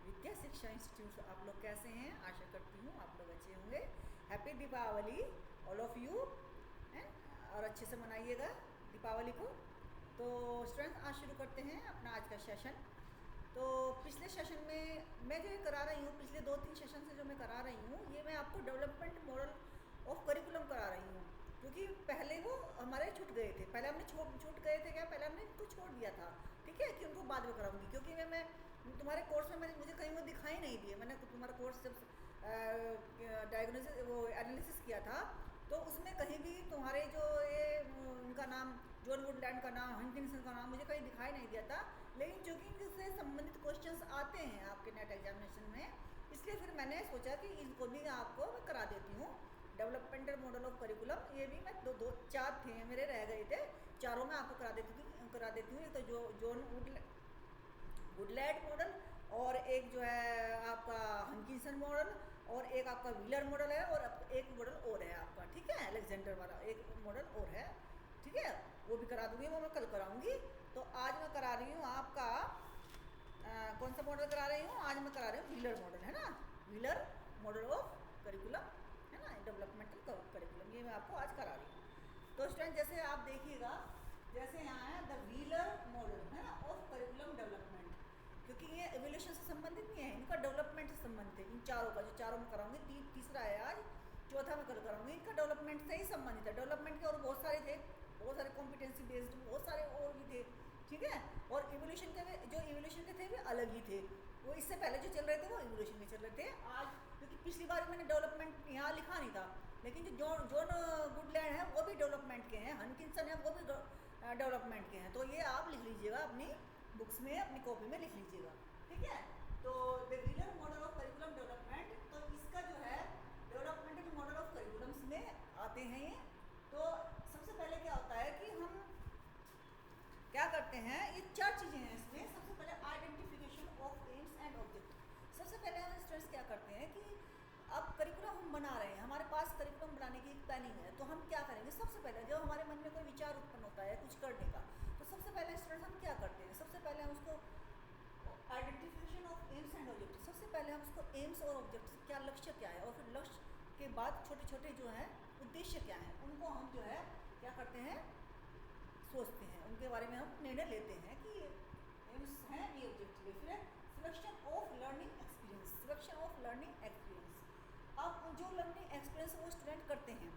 विद्या शिक्षा इंस्टीट्यूट। आप लोग कैसे हैं? आशा करती हूँ आप लोग अच्छे होंगे। Happy Deepawali all of you हैं, और अच्छे से मनाइएगा दीपावली को। तो स्टूडेंट्स आज शुरू करते हैं अपना आज का सेशन। तो पिछले सेशन में मैं जो ये करा रही हूँ, पिछले 2-3 सेशन से जो मैं करा रही हूँ, ये मैं आपको डेवलपमेंट मॉडल ऑफ करिकुलम करा रही हूँ, क्योंकि पहले वो हमारे छूट गए थे। पहले हमने छूट गए थे क्या, पहले हमने इनको छोड़ दिया था, ठीक है, कि उनको बाद में कराऊंगी, क्योंकि मैं तुम्हारे कोर्स में मुझे कहीं वो दिखाई नहीं दिए। मैंने तुम्हारा कोर्स जब डायग्नोसिस वो एनालिसिस किया था, तो उसमें कहीं भी तुम्हारे जो ये उनका नाम जॉन वुडलैंड का नाम, हंटिंगसन का नाम मुझे कहीं दिखाई नहीं दिया था। लेकिन चूँकि इनसे संबंधित क्वेश्चंस आते हैं आपके नेट एग्जामिनेशन में, इसलिए फिर मैंने सोचा कि इनको भी आपको मैं करा देती हूँ। डेवलपमेंटल मॉडल ऑफ करिकुलम, ये भी मैं दो चार थे मेरे रह गए थे, चारों में आपको करा देती हूँ। तो जो जॉन वुडलैंड मॉडल, और एक जो है आपका हंकिंसन मॉडल, और एक आपका व्हीलर मॉडल है, और एक मॉडल और है आपका, ठीक है, अलेक्जेंडर वाला एक मॉडल और है, ठीक है, वो भी करा दूंगी, वो मैं कल कराऊंगी। तो आज मैं करा रही हूँ आपका कौन सा मॉडल करा रही हूँ? आज मैं करा रही हूँ व्हीलर मॉडल, है ना, व्हीलर मॉडल ऑफ करिकुलम, है ना, डेवलपमेंटल करिकुलम, ये मैं आपको आज करा रही हूँ। तो स्टूडेंट जैसे आप देखिएगा, जैसे यहाँ है द व्हीलर मॉडल, है ना, ऑफ करिकुलम डेवलपमेंट, क्योंकि ये एवोल्यूशन से संबंधित नहीं है, इनका डेवलपमेंट से संबंधित है। इन चारों का, जो चारों में कराऊंगी, तीसरा है आज, चौथा मैं कल कराऊंगी, इनका डेवलपमेंट से ही संबंधित है। डेवलपमेंट के और बहुत सारे थे, बहुत सारे कॉम्पिटेंसी बेस्ड बहुत सारे और भी थे, ठीक है। और इवोल्यूशन के जो इवोल्यूशन के थे वे अलग ही थे, वो इससे पहले जो चल रहे थे वो इवोल्यूशन के चल रहे थे। आज क्योंकि पिछली बार मैंने डेवलपमेंट यहाँ लिखा नहीं था, लेकिन जो जॉन वुडलैंड है वो भी डेवलपमेंट के हैं, हंकिंसन है वो भी डेवलपमेंट के हैं। तो ये आप लिख लीजिएगा अपनी बुक्स में, अपनी कॉपी में लिख लीजिएगा, ठीक है। तो the wheeler model of curriculum development, तो इसका जो है डेवलपमेंटल मॉडल ऑफ करिकुलम्स में आते हैं ये। तो सबसे पहले क्या होता है कि हम क्या करते हैं, ये चार चीज़ें हैं इसमें। सबसे पहले identification of AIIMS and object. सबसे पहले हम स्टूडेंट्स क्या करते हैं कि अब करिकुलम हम बना रहे हैं, हमारे पास करिकुलम बनाने की एक प्लानिंग है, तो हम क्या करेंगे? सबसे पहले जब हमारे मन में कोई विचार उत्पन्न होता है कुछ करने का, तो सबसे पहले स्टूडेंट्स हम क्या करते हैं? सबसे पहले हम उसको identification of AIIMS and object, सबसे पहले हम उसको एम्स और ऑब्जेक्ट, क्या लक्ष्य क्या है, और फिर लक्ष्य के बाद छोटे छोटे जो हैं उद्देश्य क्या हैं, उनको हम जो है क्या करते हैं, सोचते हैं, उनके बारे में हम निर्णय लेते हैं कि ये एम्स हैं, ये ऑब्जेक्टिव है। फिर selection of learning experience, selection of learning experience. अब जो लर्निंग एक्सपीरियंस वो स्टूडेंट करते हैं,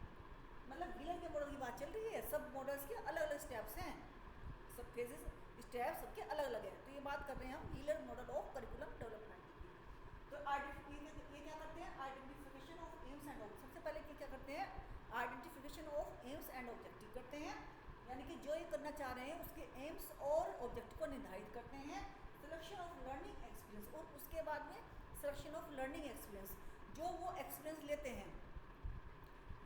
मतलब व्हीलर के मॉडल की बात चल रही है, सब मॉडल्स के अलग अलग स्टेप्स हैं, सब फेजेस स्टेप सबके अलग अलग हैं। तो ये बात कर रहे हैं हम wheeler model of curriculum development की। तो ये क्या करते हैं? Identification of AIIMS and objective. सबसे पहले क्या करते हैं? Identification of AIIMS and objective करते हैं, यानी कि जो ये करना चाह रहे हैं उसके एम्स और ऑब्जेक्टिव को निर्धारित करते हैं। सिलेक्शन ऑफ लर्निंग एक्सपीरियंस, और उसके बाद में सिलेक्शन ऑफ लर्निंग एक्सपीरियंस, जो वो एक्सपीरियंस लेते हैं,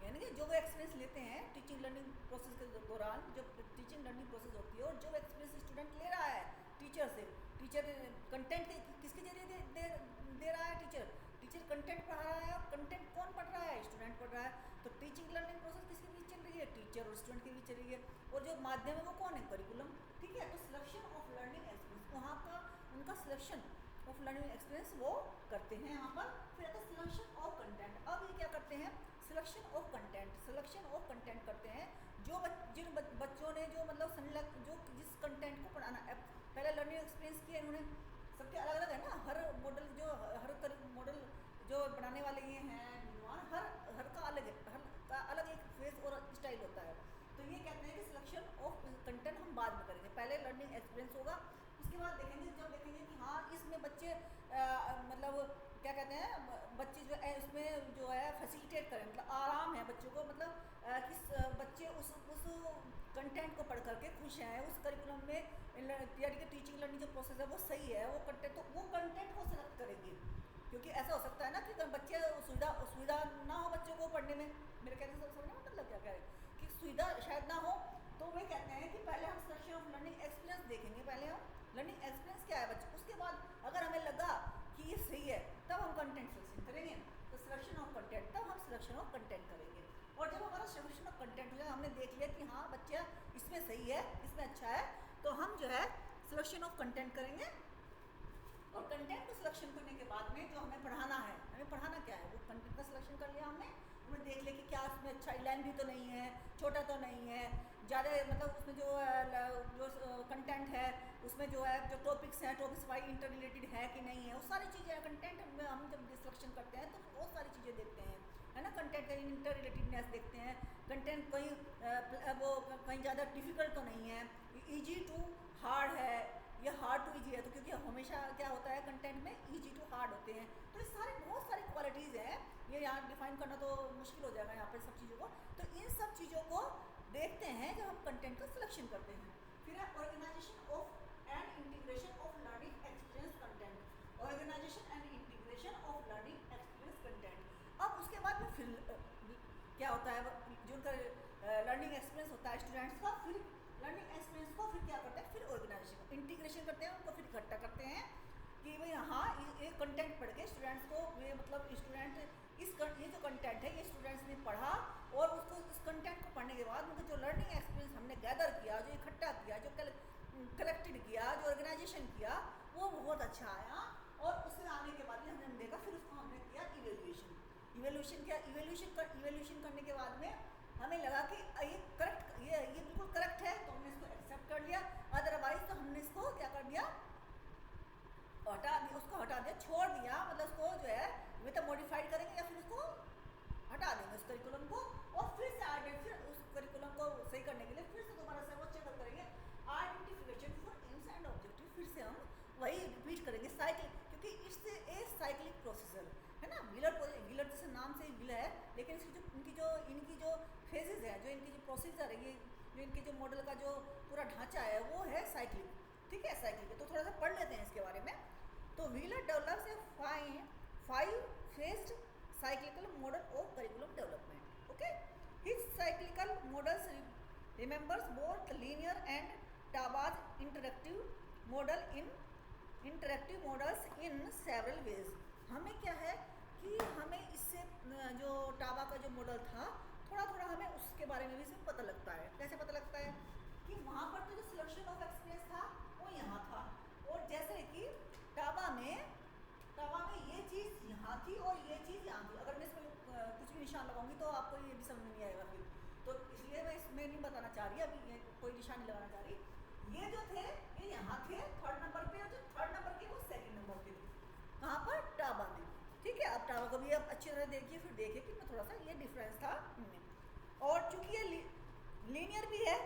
यानी कि जो वो एक्सपीरियंस लेते हैं टीचिंग लर्निंग प्रोसेस के दौरान, जब टीचिंग लर्निंग प्रोसेस होती है, और जो एक्सपीरियंस स्टूडेंट ले रहा है टीचर से, टीचर कंटेंट किसके जरिए दे रहा है? टीचर कंटेंट पढ़ा रहा है, और कंटेंट कौन पढ़ रहा है? स्टूडेंट पढ़ रहा है। तो टीचिंग लर्निंग प्रोसेस किसके बीच चल रही है? टीचर और स्टूडेंट के बीच चल रही है, और जो माध्यम है वो कौन है? करिकुलम, ठीक है। तो सिलेक्शन ऑफ लर्निंग एक्सपीरियंस, वहाँ का उनका सिलेक्शन ऑफ लर्निंग एक्सपीरियंस वो करते हैं यहाँ पर। फिर आता है सिलेक्शन ऑफ कंटेंट। अब ये क्या करते हैं? Selection of content, selection of content करते हैं। जिन बच्चों ने जो मतलब संलग्न जो जिस कंटेंट को पढ़ाना है, पहले लर्निंग एक्सपीरियंस किया इन्होंने, सबके अलग अलग है ना, हर मॉडल जो हर मॉडल जो बनाने वाले ये हैं विद्वान, हर का अलग है, हर का अलग एक फेज और स्टाइल होता है। तो ये कहते हैं कि सिलेक्शन ऑफ कंटेंट हम बाद में करेंगे, पहले लर्निंग एक्सपीरियंस होगा, उसके बाद देखेंगे, जब देखेंगे कि हाँ इसमें बच्चे मतलब क्या कहते हैं, बच्चे जो है इसमें जो है फैसिलिटेट करें, मतलब आराम है बच्चों को, मतलब किस बच्चे उस कंटेंट को पढ़ करके खुश हैं, उस करिकुलम में, यानी कि टीचिंग लर्निंग जो प्रोसेस है वो सही है, वो कंटेंट, तो वो कंटेंट को सिलेक्ट करेंगे। क्योंकि ऐसा हो सकता है ना कि बच्चे सुविधा ना हो बच्चों को पढ़ने में, मेरे कहने से समझ में मतलब क्या कह रहे हैं कि सुविधा शायद ना हो, तो वे कहते हैं कि पहले हम सिलेक्शन ऑफ लर्निंग एक्सपीरियंस देखेंगे, पहले हम लर्निंग एक्सपीरियंस क्या है बच्चे, उसके बाद अगर हमें लगा कि ये सही है तब हम कंटेंट सिलेक्शन करेंगे। तो सिलेक्शन ऑफ कंटेंट, तब हम सिलेक्शन ऑफ कंटेंट करेंगे। और जब हमारा सिलेक्शन ऑफ कंटेंट हो जाए, हमने देख लिया कि हाँ बच्चा इसमें सही है, इसमें अच्छा है, तो हम जो है सिलेक्शन ऑफ कंटेंट करेंगे। और कंटेंट को सिलेक्शन करने के बाद में जो हमें पढ़ाना है, हमें पढ़ाना क्या है, वो कंटेंट का सिलेक्शन कर लिया हमने। उसमें देख ले कि क्या उसमें अच्छा लेंथी तो नहीं है, छोटा तो नहीं है, ज़्यादा मतलब उसमें जो कंटेंट है उसमें जो है जो टॉपिक्स हैं टॉपिक्स वाइज इंटर रिलेटेड है कि नहीं है, वो सारी चीज़ें कंटेंट में हम जब सिलेक्शन करते हैं तो बहुत सारी चीज़ें देखते हैं, है ना। कंटेंट का इंटर रिलेटेडनेस देखते हैं, कंटेंट कहीं वो कहीं ज़्यादा डिफिकल्ट तो नहीं है, ईजी टू हार्ड है, ये हार्ड टू इजी है, तो क्योंकि हमेशा क्या होता है कंटेंट में इजी टू हार्ड होते हैं। तो ये सारे बहुत सारी क्वालिटीज़ हैं, ये यहाँ डिफाइन करना तो मुश्किल हो जाएगा यहाँ पर सब चीज़ों को। तो इन सब चीज़ों को देखते हैं जब हम कंटेंट का सिलेक्शन करते हैं। फिर है organization of and integration of learning experience content, organization and integration of learning experience content. अब उसके बाद में फिर क्या होता है, जो उनका लर्निंग एक्सपीरियंस होता है स्टूडेंट्स का, फिर लर्निंग एक्सपीरियंस को फिर क्या करते हैं, फिर ऑर्गेनाइजेशन इंटीग्रेशन करते हैं, उनको फिर इकट्ठा करते हैं कि भाई हाँ ये कंटेंट पढ़ के स्टूडेंट्स को ये मतलब स्टूडेंट ये जो कंटेंट है ये स्टूडेंट्स ने पढ़ा और उसको इस कंटेंट को पढ़ने के बाद उनका जो लर्निंग एक्सपीरियंस हमने गैदर किया, जो इकट्ठा किया, जो कलेक्टेड किया, जो ऑर्गेनाइजेशन किया, वो बहुत अच्छा आया। और उससे आने के बाद हमने देखा, फिर उसको हमने किया इवेल्युएशन। इवेल्युएशन करने के बाद में हमें लगा कि ये करेक्ट, ये बिल्कुल करेक्ट है, तो हमने इसको एक्सेप्ट कर लिया। अदरवाइज तो हमने इसको क्या कर दिया, हटा दिया, उसको हटा दिया, छोड़ दिया, मतलब उसको जो है वे तो मॉडिफाइड करेंगे या फिर उसको हटा देंगे उस करिकुलम को, और फिर से फिर उस करिकुलम को सही करने के लिए फिर से दोबारा से वो चेक करेंगे identification for AIIMS and objective, फिर से हम वही रिपीट करेंगे साइकिल, क्योंकि इससे ए साइक्लिक प्रोसीजर है ना। व्हीलर जैसे नाम से व्हील है, लेकिन इनकी जो फेजेज है, जो इनकी जो प्रोसीजर है, ये जो इनके जो मॉडल का जो पूरा ढांचा है वो है साइक्लिक, ठीक है। साइक्लिक तो थोड़ा सा पढ़ लेते हैं इसके बारे में। तो wheeler develops A 5 phased cyclical model of curriculum development. Okay, his cyclical models remembers both linear and Taba's interactive models in several ways. हमें क्या है कि हमें इससे जो टाबा का जो मॉडल था थोड़ा थोड़ा हमें उसके बारे में भी इसमें पता लगता है। कैसे पता लगता है कि वहाँ पर तो जो सिलेक्शन ऑफ एक्सपीरियंस था वो यहाँ था, और जैसे कि टाबा में ये चीज़ यहाँ थी और ये चीज़ यहाँ थी। अगर मैं इसमें कुछ भी निशान लगाऊंगी तो आपको ये भी समझ में नहीं आएगा फिर, तो इसलिए मैं इसमें नहीं बताना चाह रही, अभी ये कोई निशान नहीं लगाना चाह रही। ये जो थे ये यहाँ थे 3rd नंबर पे, और जो 3rd नंबर के वो 2nd नंबर पे थे, कहाँ पर, टाबा में, ठीक है। अब टाबा को भी आप अच्छी तरह देखिए, फिर देखिए कि मैं थोड़ा सा ये डिफरेंस था इनमें। और चूँकि ये लीनियर भी है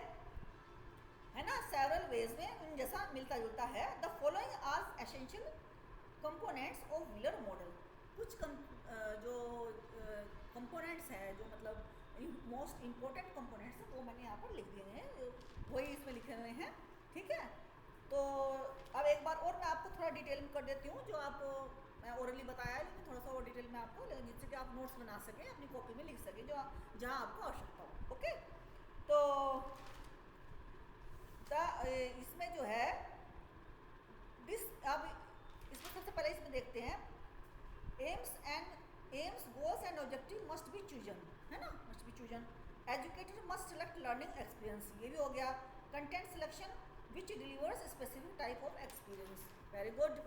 ना, सेवरल वेज में उन जैसा मिलता जुलता है। The following are essential components of Wheeler model. कुछ जो कंपोनेंट्स हैं, जो मतलब मोस्ट इम्पोर्टेंट कंपोनेंट्स हैं, वो मैंने यहाँ पर लिख दिए हैं, वही इसमें लिखे हुए हैं, ठीक है। तो अब एक बार और मैं आपको थोड़ा डिटेल में कर देती हूँ, जो आप मैं ओरली बताया है, लेकिन थोड़ा सा और डिटेल में आपको, लेकिन जिससे कि आप नोट्स बना सकें, अपनी कॉपी में लिख सकें, जो जहाँ आपको आवश्यकता हो। ओके, तो इसमें जो है अब इसमें सबसे पहले इसमें देखते हैं aims goals and objective must be chosen, है ना, must be chosen. Educated must select learning experience, ये भी हो गया। Content selection which delivers specific type of experience, very good.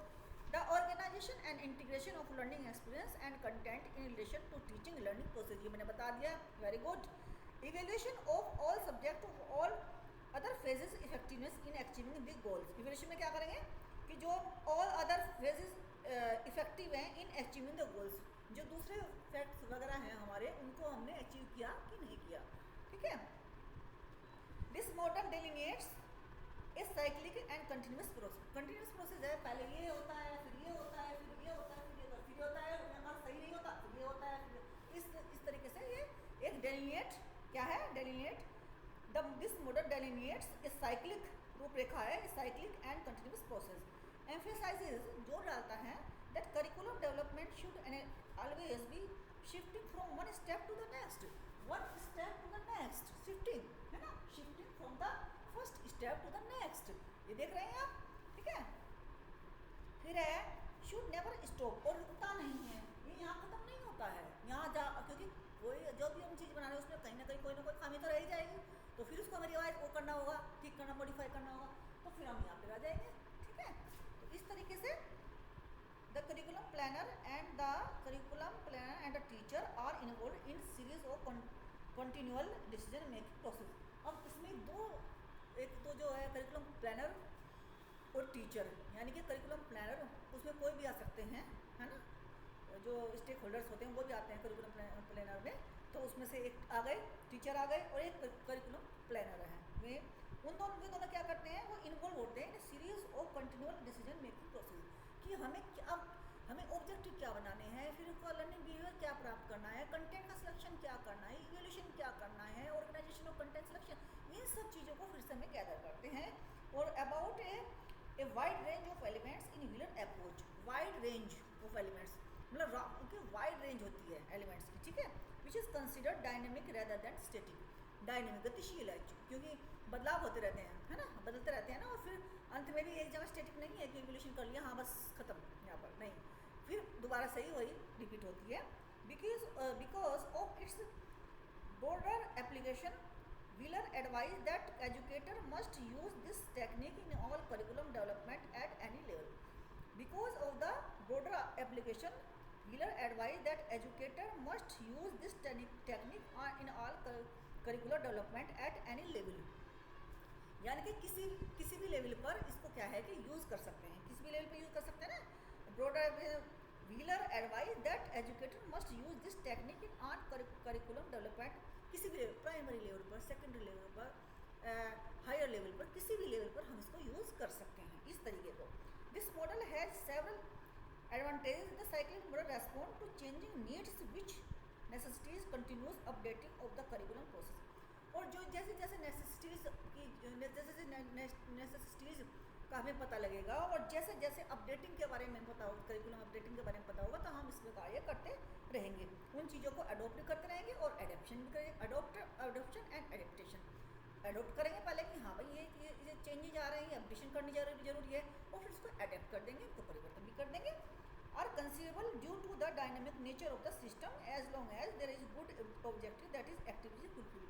The organization and integration of learning experience and content in relation to teaching learning process, ये मैंने बता दिया, very good. Evaluation of all subject of all other phases effectiveness in achieving the goals. Evaluation में क्या करेंगे कि जो all other phases effective हैं इन अचीविंग द गोल्स, जो दूसरे फैक्ट्स वगैरह हैं हमारे, उनको हमने अचीव किया कि नहीं किया, ठीक है। This model delineates a cyclic and continuous process है, पहले ये होता है, फिर ये होता है, फिर ये होता है, फिर ये होता है, अगर सही नहीं होता फिर ये होता है, फिर इस तरीके से ये एक डेलिनेट क्या है, डेलिनेट दिस मॉडल डेलिनेट्स ए साइक्लिक रूपरेखा है, cyclic and continuous process. Emphasises जोर डालता है that curriculum development should always be shifting from one step to the next, shifting, है ना, shifting from the first step to the next, ये देख रहे हैं आप, ठीक है। फिर है should never stop, और रुकता नहीं है, ये यहाँ खत्म नहीं होता है, यहाँ क्योंकि कोई जो भी हम चीज़ बना रहे हैं उसमें कहीं ना कहीं कोई ना कोई खामी तो रह ही जाएगी, तो फिर उसको हमें रिवाइज वो करना होगा, ठीक करना, मॉडिफाई करना होगा, तो फिर हम यहाँ पे आ जाएंगे, ठीक है। तो इस तरीके से The curriculum planner and the teacher are involved in series of continual decision making process. अब इसमें एक तो जो है करिकुलम प्लानर और टीचर, यानी कि करिकुलम प्लानर उसमें कोई भी आ सकते हैं, है ना, जो स्टेक होल्डर्स होते हैं वो भी आते हैं करिकुलम प्लानर में। तो उसमें से एक आ गए टीचर आ गए और एक करिकुलम प्लानर है। वे दोनों क्या करते हैं, वो इन्वॉल्व होते हैं series of continual decision making process, कि हमें ऑब्जेक्टिव क्या बनाने हैं, फिर उसका लर्निंग बिहेवियर क्या प्राप्त करना है, कंटेंट का सिलेक्शन क्या करना है, इवैल्यूएशन क्या करना है, ऑर्गेनाइजेशन ऑफ कंटेंट सिलेक्शन, इन सब चीज़ों को फिर से हमें गैदर करते हैं। और about a wide range of elements in wheeler approach, wide range of elements मतलब वाइड रेंज होती है एलिमेंट्स की, ठीक है, which is considered dynamic rather than static. Dynamic गतिशील है क्योंकि बदलाव होते रहते हैं, है ना, बदलते रहते हैं ना, और फिर अंत में भी एक जगह स्टैटिक नहीं है कि इवोल्यूशन कर लिया हाँ बस खत्म, यहाँ पर नहीं, फिर दोबारा सही वही रिपीट होती है। Because of its broader application, Wheeler advised that educator must use this technique in all curriculum development at any level. Because of the broader application, Wheeler advised that educator must use this technique in all curricular development at any level. यानी कि किसी भी level पर इसको क्या है कि use कर सकते हैं, किसी भी लेवल पर यूज़ कर सकते हैं ना। Broader Wheeler advised that educator must use this technique in all curriculum development, किसी भी प्राइमरी लेवल पर, सेकेंडरी लेवल पर, हायर लेवल पर, किसी भी लेवल पर हम इसको यूज़ कर सकते हैं इस तरीके को। This model has several advantages. The cyclic model respond to changing needs which necessities continuous updating of the curriculum process. और जो जैसे जैसे नेसेसिटीज़ का हमें पता लगेगा और जैसे जैसे अपडेटिंग के बारे में पता होगा, करिकुलम अपडेटिंग के बारे में पता होगा, तो हम इसमें कार्य करते रहेंगे, उन चीज़ों को अडोप्ट करते रहेंगे और एडेप्शन भी करेंगे। अडोप्शन एंड एडेप्टेशन, अडोप्ट करेंगे पहले कि हाँ भाई ये चेंजेज आ रहे हैं, अपडेशन करनी जरूरी है, और फिर उसको अडेप्ट कर देंगे, उसको परिवर्तन भी कर देंगे। Are considerable due to the dynamic nature of the system as long as there is good objective that is activity fulfil.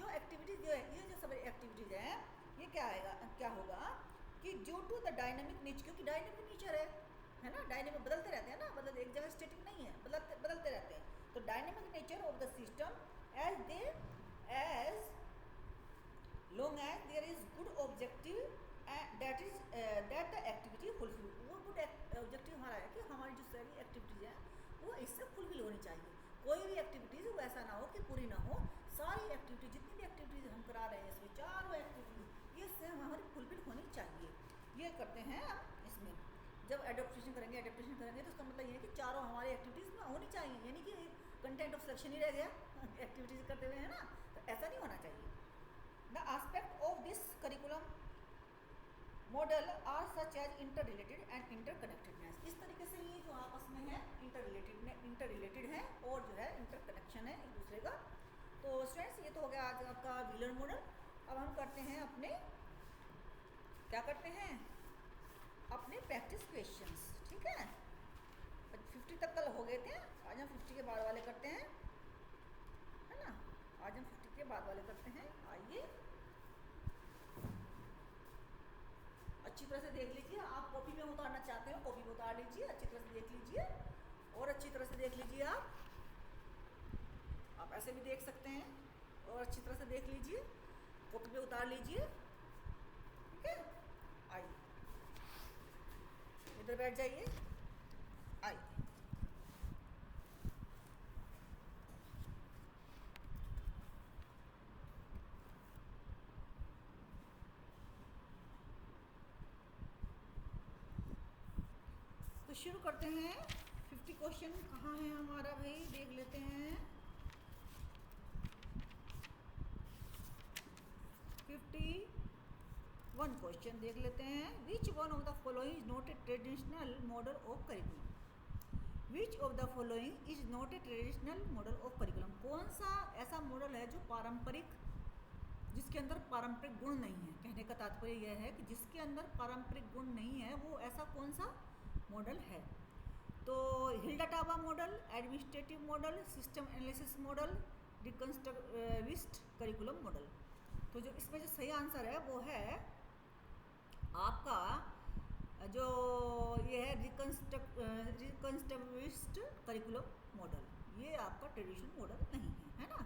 जो एक्टिविटीज जो है, ये जो सब एक्टिविटीज हैं, ये क्या होगा कि due to the dynamic nature, क्योंकि डायनेमिक नेचर है ना, डायनेमिक बदलते रहते हैं ना, एक जगह स्टैटिक नहीं है, बदलते रहते हैं। तो dynamic nature of the system as long as there is good objective that the activity fulfil. वो गुड ऑब्जेक्टिव हमारा है कि हमारी जो सारी एक्टिविटीज हैं वो इससे फुलफिल होनी चाहिए। कोई भी एक्टिविटीज़ वो ऐसा ना हो कि पूरी ना हो, सारी एक्टिविटीज जितनी भी एक्टिविटीज़ हम करा रहे हैं इसमें चारों एक्टिविटीज ये से हमारी फुलफिल होनी चाहिए। ये करते हैं हम इसमें। जब एडोप्टेशन करेंगे तो उसका मतलब ये है कि चारों हमारी एक्टिविटीज़ में होनी चाहिए, यानी कि कंटेंट ऑफ सिलेक्शन ही रह गया एक्टिविटीज़ करते हुए, है ना, तो ऐसा नहीं होना चाहिए। The aspect of this curriculum model are such as inter related and interconnectedness. इस तरीके से ये जो आपस में है इंटर रिलेटेड है और जो है इंटरकनेक्शन है एक दूसरे का। तो स्टूडेंट्स ये तो हो गया आज आपका व्हीलर मॉडल। अब हम करते हैं अपने प्रैक्टिस क्वेश्चंस, ठीक है। 50 तक कल हो गए थे, आज हम 50 के बाद वाले करते हैं, है ना, आज हम 50 के बाद वाले करते हैं। आइए अच्छी तरह से देख लीजिए, आप कॉपी में उतारना चाहते हो कॉपी में उतार लीजिए, अच्छी तरह से देख लीजिए और अच्छी तरह से देख लीजिए। आप ऐसे भी देख सकते हैं और अच्छी तरह से देख लीजिए, कॉपी पे उतार लीजिए, ठीक है। आइए इधर बैठ जाइए, आइए। तो शुरू करते हैं। 50 क्वेश्चन कहाँ है हमारा भाई, देख लेते हैं। 51 क्वेश्चन देख लेते हैं। Which one of the following is not a traditional model of curriculum. Which of the following is not a traditional model of curriculum. कौन सा ऐसा मॉडल है जो पारंपरिक, जिसके अंदर पारंपरिक गुण नहीं है। कहने का तात्पर्य यह है कि जिसके अंदर पारंपरिक गुण नहीं है वो ऐसा कौन सा मॉडल है। तो Hilda Taba model, administrative model, system analysis model, reconstructivist curriculum model. तो जो इसमें जो सही आंसर है वो है आपका जो ये है रिकंस्ट्रक्टिविस्ट करिकुलम मॉडल, ये आपका ट्रेडिशनल मॉडल नहीं है ना।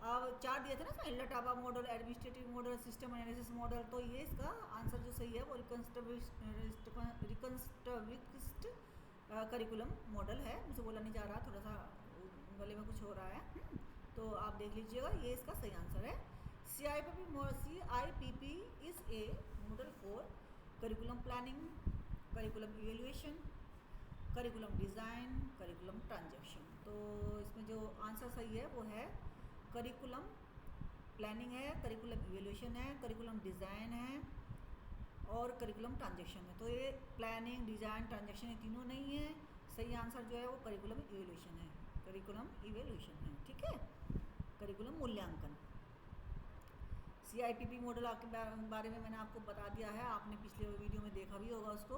अब 4 दिए थे ना, Hilda Taba model, administrative model, system analysis model, तो ये इसका आंसर जो सही है वो रिकंस्ट्रक्टिविस्ट करिकुलम मॉडल है। मुझे बोला नहीं जा रहा, थोड़ा सा गले में कुछ हो रहा है, तो आप देख लीजिएगा, ये इसका सही आंसर है। CIPP is a model for curriculum planning, curriculum evaluation, curriculum design, curriculum transaction. तो इसमें जो आंसर सही है वो है करिकुलम प्लानिंग है, करिकुलम इवेल्युएशन है, करिकुलम डिज़ाइन है और करिकुलम ट्रांजैक्शन है। तो ये प्लानिंग, डिज़ाइन, ट्रांजैक्शन ये तीनों नहीं है, सही आंसर जो है वो करिकुलम इवेल्युएशन है, करिकुलम इवेल्युएशन है, ठीक है, करिकुलम मूल्यांकन। CIPP मॉडल के बारे में मैंने आपको बता दिया है, आपने पिछले वीडियो में देखा भी होगा उसको,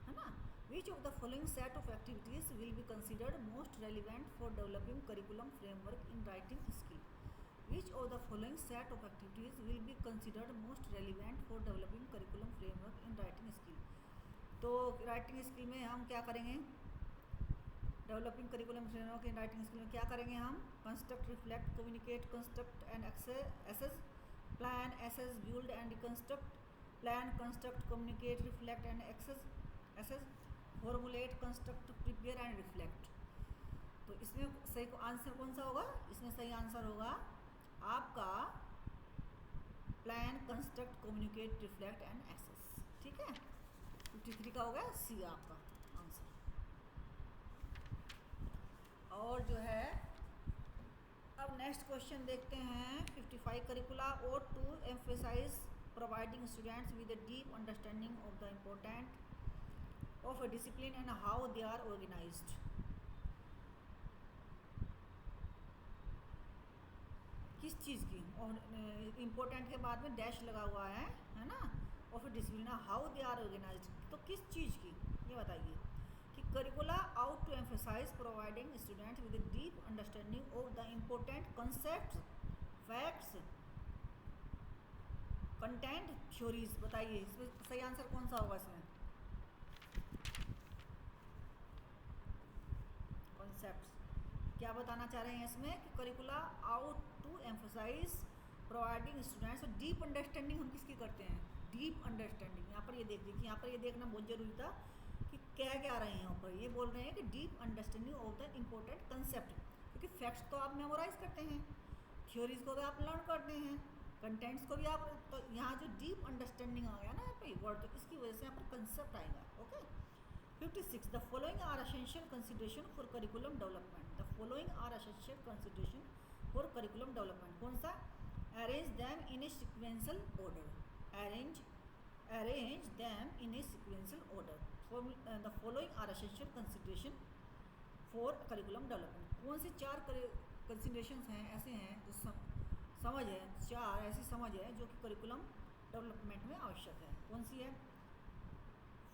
है ना। Which of the following set of activities will be considered most relevant for developing curriculum framework in writing skill? Which of the following set of activities will be considered most relevant for developing curriculum framework in writing skill? तो writing skill में हम क्या करेंगे, developing curriculum framework in writing skill में क्या करेंगे हम, construct, reflect, communicate, construct and assess, plan, assess, build and reconstruct, plan, construct, communicate, reflect and assess, formulate, construct, prepare and reflect. तो इसमें सही आंसर कौन सा होगा, इसमें सही आंसर होगा आपका plan, construct, communicate, reflect and assess, ठीक है। 53 का हो गया सी आपका आंसर। और जो है अब नेक्स्ट क्वेश्चन देखते हैं 55 curricula ought to emphasize providing students with a deep understanding of the important of a discipline and how they are organized. किस चीज़ की, और इम्पोर्टेंट के बाद में डैश लगा हुआ है ना, of a discipline how they are organized, तो किस चीज़ की, ये बताइए कि curricula ought to emphasize providing student with deep understanding of the important concepts, facts, content, theories. बताइए इसमें सही आंसर कौन सा होगा, इसमें कॉन्सेप्ट्स। क्या बताना चाह रहे हैं इसमें कि curricula ought to emphasize providing students, deep understanding हम किसकी करते हैं, डीप अंडरस्टैंडिंग। यहाँ पर ये देख लीजिए, यहाँ पर ये देखना बहुत जरूरी था कि क्या क्या रहे हैं यहाँ पर, ये बोल रहे हैं कि deep understanding of the important concept, क्योंकि फैक्ट्स तो आप मेमोराइज करते हैं, थ्योरीज को भी आप लर्न करते हैं, कंटेंट्स को भी आप, तो यहाँ जो डीप अंडरस्टैंडिंग आ गया ना यहाँ पे वर्ड, तो इसकी वजह से यहाँ पर कंसेप्ट आएगा, okay. 56 the following are essential consideration for curriculum development, the following are essential consideration for curriculum development, कौन सा, arrange them in a sequential order, arrange them in a sequential order, the following are essential consideration for curriculum development. कौन से 4 considerations हैं, ऐसे हैं जो समझ है, 4 ऐसी समझ है जो कि करिकुलम डेवलपमेंट में आवश्यक है, कौन सी है,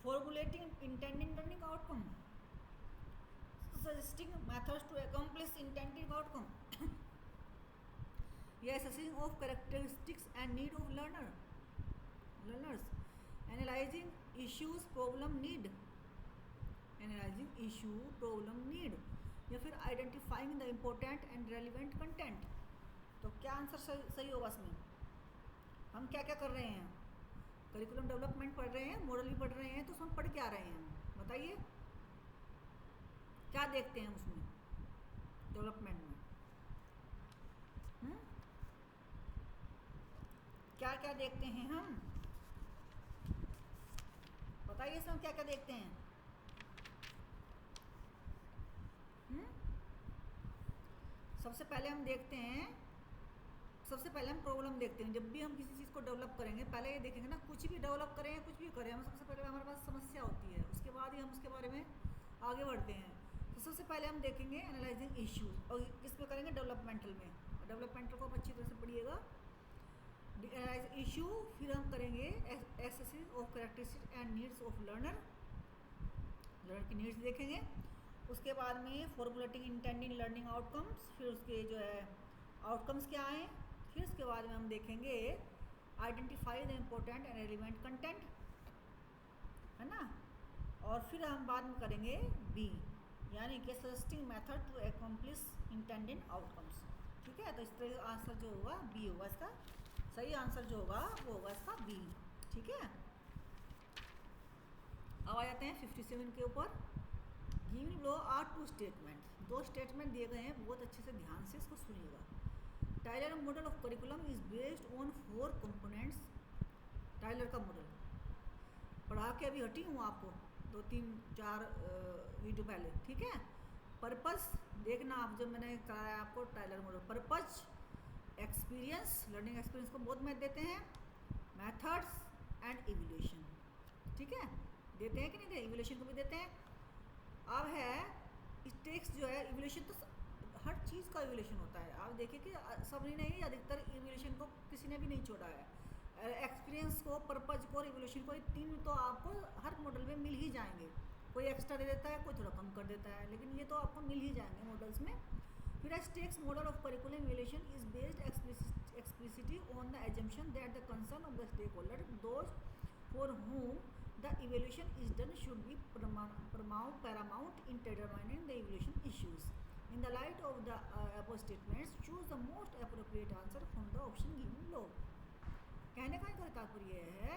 formulating intended learning outcome, suggesting methods to accomplish intended outcome, assessing of characteristics and need of learners, analyzing issues problem need, या फिर identifying the important and relevant content। तो क्या आंसर सही होगा इसमें, हम क्या क्या कर रहे हैं, करिकुलम डेवलपमेंट पढ़ रहे हैं, मॉडल भी पढ़ रहे हैं, तो उसमें पढ़ क्या रहे हैं, बताइए क्या देखते हैं उसमें डेवलपमेंट में, क्या क्या देखते हैं हम, बताइए इसमें क्या क्या देखते हैं। सबसे पहले हम देखते हैं, सबसे पहले हम प्रॉब्लम देखते हैं। जब भी हम किसी चीज़ को डेवलप करेंगे, पहले ये देखेंगे ना, कुछ भी डेवलप करें, कुछ भी करें, हम सबसे पहले हमारे पास समस्या होती है, उसके बाद ही हम उसके बारे में आगे बढ़ते हैं। तो सबसे पहले हम देखेंगे एनालाइजिंग इश्यूज, और किस पे करेंगे, डेवलपमेंटल में। डेवलपमेंटल को आप अच्छी तरह से पढ़िएगा, एनालाइज इशू, फिर हम करेंगे assessing of characteristics and needs of learner की नीड्स देखेंगे। उसके बाद में फॉर्मुलेटिंग इंटेंडिंग लर्निंग आउटकम्स, फिर उसके जो है आउटकम्स क्या आए, फिर उसके बाद में हम देखेंगे identify the important and relevant content, है ना, और फिर हम बाद में करेंगे बी, यानी कि suggesting method to accomplish intended outcomes. ठीक है, तो इस तरह आंसर जो होगा बी होगा, इसका सही आंसर जो होगा वो होगा इसका बी। ठीक है, अब आ जाते हैं 57 के ऊपर। Given below are two statement, दो स्टेटमेंट दिए गए हैं, बहुत अच्छे से ध्यान से इसको सुनिएगा। Tyler model of curriculum is based on 4 components. Tyler का मॉडल पढ़ा के अभी हटी हूँ आपको 2-3-4 वीडियो पहले। ठीक है, पर्पस देखना आप, जब मैंने कराया आपको Tyler model, purpose, experience, learning experience को बहुत महत्व देते हैं, मेथड्स एंड इवोल्यूशन। ठीक है, देते हैं कि नहीं, इवोल्यूशन को भी देते हैं। अब है स्टेक्स जो है इवोल्यूशन, तो हर चीज़ का इवोल्यूशन होता है। आप देखिए कि सबने नहीं, अधिकतर इवोल्यूशन को किसी ने भी नहीं छोड़ा है। एक्सपीरियंस को, पर्पज को और इवोल्यूशन को, ये तीन तो आपको हर मॉडल में मिल ही जाएंगे। कोई एक्स्ट्रा दे देता है, कोई थोड़ा कम कर देता है, लेकिन ये तो आपको मिल ही जाएंगे मॉडल्स में। फिर Stake's model of curriculum evolution is based explicitly on the assumption that the concern of the stakeholder, those for whom the evaluation is done should be paramount in determining the evaluation issues. In the light of the above statements, choose the most appropriate answer from the option given below. कहने का तात्पर्य है,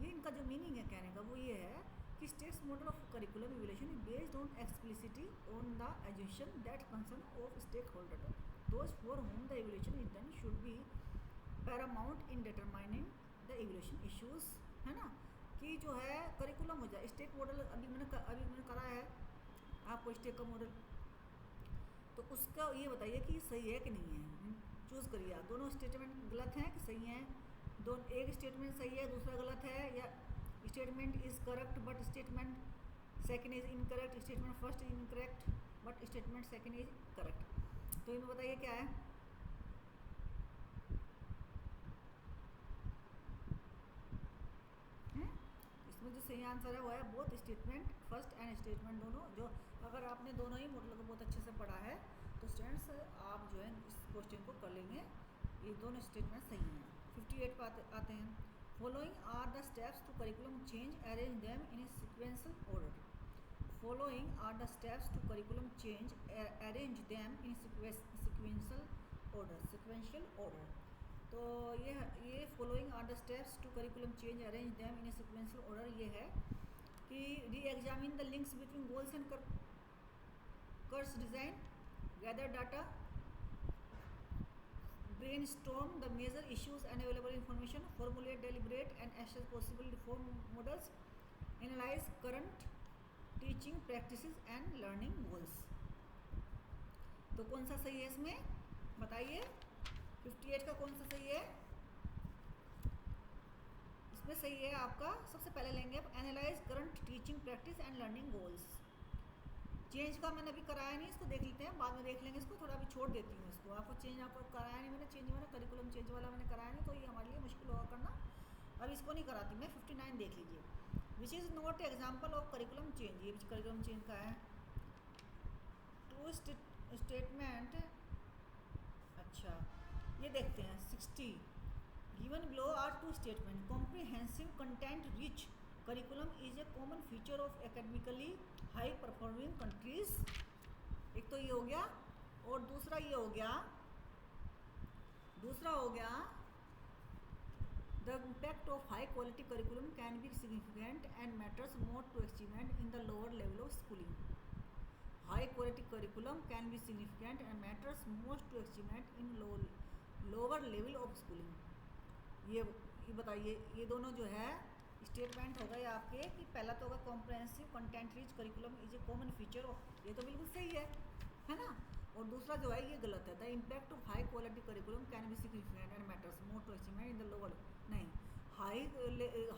ये इनका जो meaning है कहने का वो ये है कि Stake's model of curriculum evolution is based on explicitly on the education that concern of stakeholder, those for whom the evaluation is done should be paramount in determining the evaluation issues। है ना, कि जो है curriculum हो जाए, stake model अभी मैंने कराया है आपको स्टेक का मॉडल, तो उसका ये बताइए कि सही है कि नहीं है। चूज़ करिए आप, दोनों स्टेटमेंट गलत हैं कि सही हैं, एक स्टेटमेंट सही है दूसरा गलत है, या statement is correct but statement second is incorrect, statement first is incorrect but statement second is correct. तो इनमें बताइए क्या है। इसमें जो सही आंसर है वो है both statement first and statement दोनों। जो अगर आपने दोनों ही मॉडल को बहुत अच्छे से पढ़ा है तो स्टूडेंट्स आप जो है इस क्वेश्चन को कर लेंगे, ये दोनों स्टेटमेंट सही हैं। 58 पर आते हैं। Following are the steps to curriculum change, arrange them in a sequential order. Following are the steps to curriculum change, arrange them in sequential order. तो ये following are the steps to curriculum change, arrange them in a sequential order, ये है कि reexamine the links between goals and course design, gather data, brainstorm the major issues and available information, formulate, deliberate and assess possible reform models, analyze current teaching practices and learning goals। तो कौन सा सही है इसमें बताइए, 58 का कौन सा सही है। इसमें सही है आपका, सबसे पहले लेंगे आप analyse current teaching practice and learning goals. Change का मैंने अभी कराया नहीं, इसको देख लेते हैं, बाद में देख लेंगे इसको, थोड़ा अभी छोड़ देती हूँ इसको। आपको चेंज आपको कराया नहीं मैंने, चेंज वाला करिकुलम चेंज वाला मैंने कराया नहीं, तो ये हमारे लिए मुश्किल होगा करना, अब इसको नहीं कराती मैं। 59 देख लीजिए। Which is not example of curriculum change, ये करिकुलम चेंज का है। टू स्टेटमेंट, अच्छा ये देखते हैं 60। Given below are two statement, comprehensive content rich curriculum is a common feature of academically high performing countries. एक तो ये हो गया, और दूसरा ये हो गया, the impact of high quality curriculum can be significant and matters more to achievement in the lower level of schooling. High quality curriculum can be significant and matters most to achievement in lower level of schooling. ये बताइए, ये दोनों जो है statement हो गए आपके कि पहला तो होगा comprehensive content rich curriculum is a common feature of, ये तो बिल्कुल सही है ना। और दूसरा जो है ये गलत है, the impact of high quality curriculum can be significant and matters more to achievement in the lower, नहीं,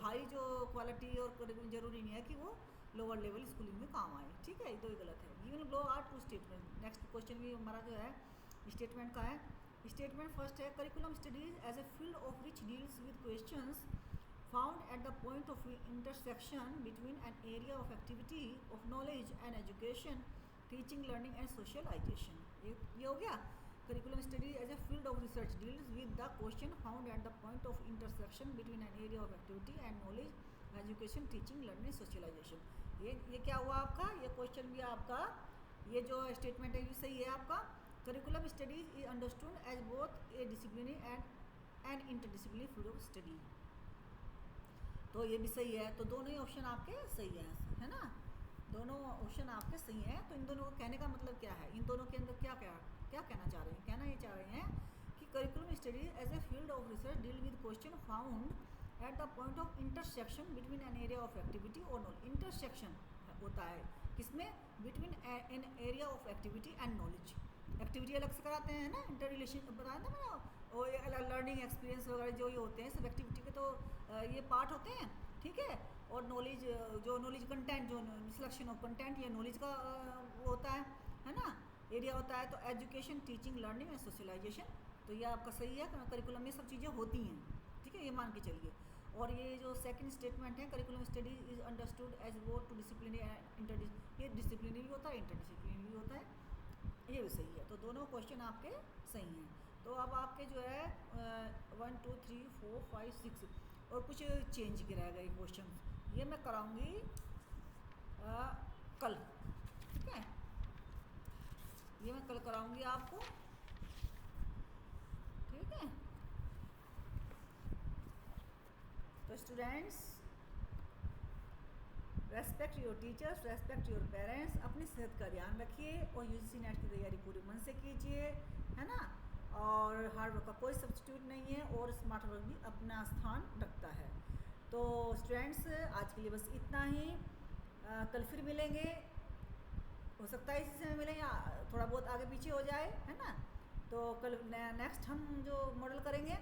हाई जो क्वालिटी और करिकुलम जरूरी नहीं है कि वो लोअर लेवल स्कूलिंग में काम आए। ठीक है, ये तो गलत है। Given below are two statement. Next question भी हमारा जो है स्टेटमेंट का है। स्टेटमेंट फर्स्ट है, curriculum studies as a field of which deals with questions found at the point of intersection between an area of activity of knowledge and education, teaching, learning and socialization। ये हो गया। curriculum study as a field of research deals with the question found at the point of intersection between an area of activity and knowledge, education, teaching, learning, socialization। ये क्या हुआ आपका, ये question भी आपका, ये जो स्टेटमेंट है ये सही है आपका। Curriculum studies is understood as both a disciplinary and interdisciplinary field of study. तो ये भी सही है, तो दोनों ही ऑप्शन आपके सही है ना, दोनों ऑप्शन आपके सही हैं। तो इन दोनों को कहने का मतलब क्या है, इन दोनों के अंदर क्या क्या क्या कहना चाह रहे हैं, कहना ये चाह रहे हैं कि curriculum study as a field of research deal with question found at the point of intersection between an area of activity और नॉलेज। इंटरसेक्शन होता है किसमें, between an area of activity and knowledge. Activity अलग से कराते हैं ना, inter relation बताया था ना, और लर्निंग एक्सपीरियंस वगैरह जो ये होते हैं सब एक्टिविटी के तो ये पार्ट होते हैं, ठीक है। और नॉलेज, जो नॉलेज कंटेंट, जो सिलेक्शन ऑफ कंटेंट, ये नॉलेज का वो होता है ना, एरिया होता है। तो education, teaching, learning and socialization, तो ये आपका सही है, करिकुलम में सब चीज़ें होती हैं, ठीक है, ये मान के चलिए। और ये जो सेकंड स्टेटमेंट है, curriculum study is understood as both two disciplinary and interdisciplinary, ये डिसिप्लिनरी भी होता है, इंटरडिसिप्लिनरी भी होता है, ये भी सही है। तो दोनों क्वेश्चन आपके सही हैं। तो अब आपके जो है 1 2 3 4 5 6 और कुछ चेंज के रह गए क्वेश्चन, ये मैं कराऊंगी कल, ठीक है, ये मैं कल कराऊंगी आपको, ठीक है। तो students, respect your teachers, respect your parents, अपनी सेहत का ध्यान रखिए और यूजीसी नेट की तैयारी पूरे मन से कीजिए, है ना। और हार्ड वर्क का कोई सब्स्टिट्यूट नहीं है और स्मार्ट वर्क भी अपना स्थान रखता है। तो स्टूडेंट्स, आज के लिए बस इतना ही, कल फिर मिलेंगे, हो सकता है इसी समय मिलें या थोड़ा बहुत आगे पीछे हो जाए, है ना। तो कल नेक्स्ट हम जो मॉडल करेंगे,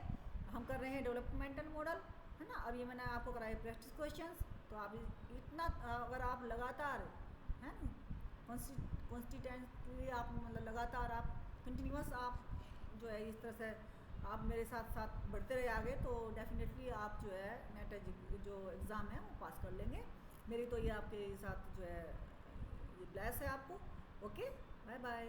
हम कर रहे हैं डेवलपमेंटल मॉडल, है ना। अब ये मैंने आपको कराए प्रैक्टिस क्वेश्चंस, तो आप इतना अगर आप लगातार, है ना, कॉन्स्टिटेंटली आप मतलब लगातार आप कंटिन्यूस आप जो है इस तरह से आप मेरे साथ साथ बढ़ते रहे आगे, तो डेफिनेटली आप जो है नेट जो एग्ज़ाम है वो पास कर लेंगे। मेरी तो ये आपके साथ जो है ये ब्लेस है आपको। Okay, bye bye.